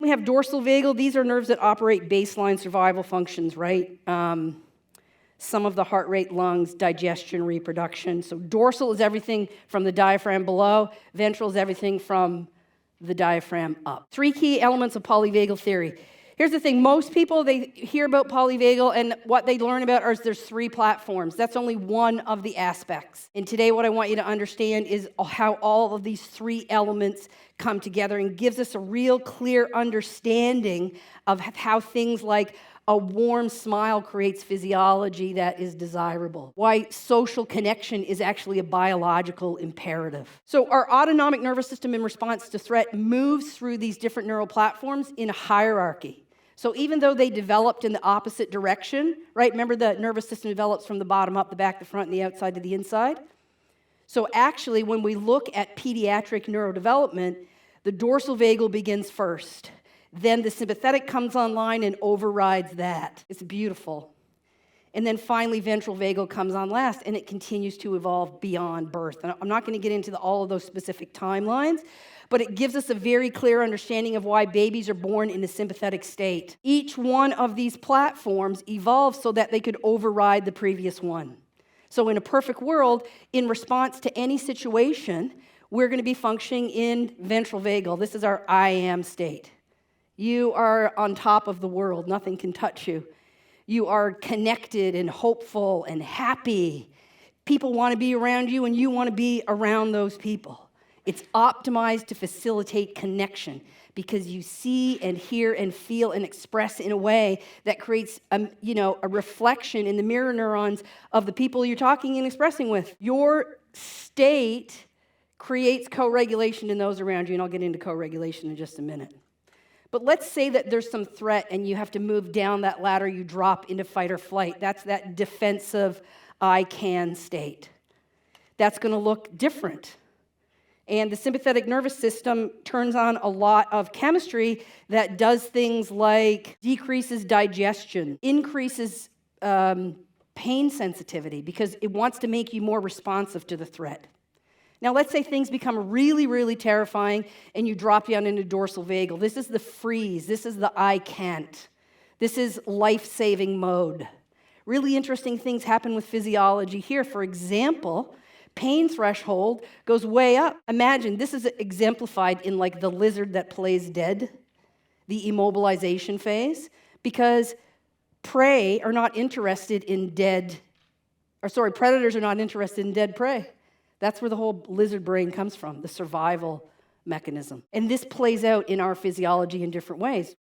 we have dorsal vagal. These are nerves that operate baseline survival functions, right? Some of the heart rate, lungs, digestion, reproduction. So dorsal is everything from the diaphragm below. Ventral is everything from the diaphragm up. 3 key elements of polyvagal theory. Here's the thing. Most people, they hear about polyvagal, and what they learn about is there's 3 platforms. That's only one of the aspects. And today what I want you to understand is how all of these 3 elements come together and gives us a real clear understanding of how things like a warm smile creates physiology that is desirable. Why social connection is actually a biological imperative. So our autonomic nervous system in response to threat moves through these different neural platforms in a hierarchy. So even though they developed in the opposite direction, right? Remember the nervous system develops from the bottom up, the back, the front, and the outside to the inside? So actually, when we look at pediatric neurodevelopment, the dorsal vagal begins first. Then the sympathetic comes online and overrides that. It's beautiful. And then finally, ventral vagal comes on last, and it continues to evolve beyond birth. And I'm not going to get into all of those specific timelines, but it gives us a very clear understanding of why babies are born in a sympathetic state. Each one of these platforms evolved so that they could override the previous one. So in a perfect world, in response to any situation, we're going to be functioning in ventral vagal. This is our I am state. You are on top of the world. Nothing can touch you. You are connected and hopeful and happy. People want to be around you, and you want to be around those people. It's optimized to facilitate connection because you see and hear and feel and express in a way that creates a reflection in the mirror neurons of the people you're talking and expressing with. Your state creates co-regulation in those around you, and I'll get into co-regulation in just a minute. But let's say that there's some threat and you have to move down that ladder, you drop into fight or flight. That's that defensive I can state. That's going to look different. And the sympathetic nervous system turns on a lot of chemistry that does things like decreases digestion, increases pain sensitivity because it wants to make you more responsive to the threat. Now, let's say things become really, really terrifying and you drop down into dorsal vagal. This is the freeze. This is the I can't. This is life-saving mode. Really interesting things happen with physiology here. For example, pain threshold goes way up. Imagine, this is exemplified in like the lizard that plays dead, the immobilization phase, because predators are not interested in dead prey. That's where the whole lizard brain comes from, the survival mechanism. And this plays out in our physiology in different ways.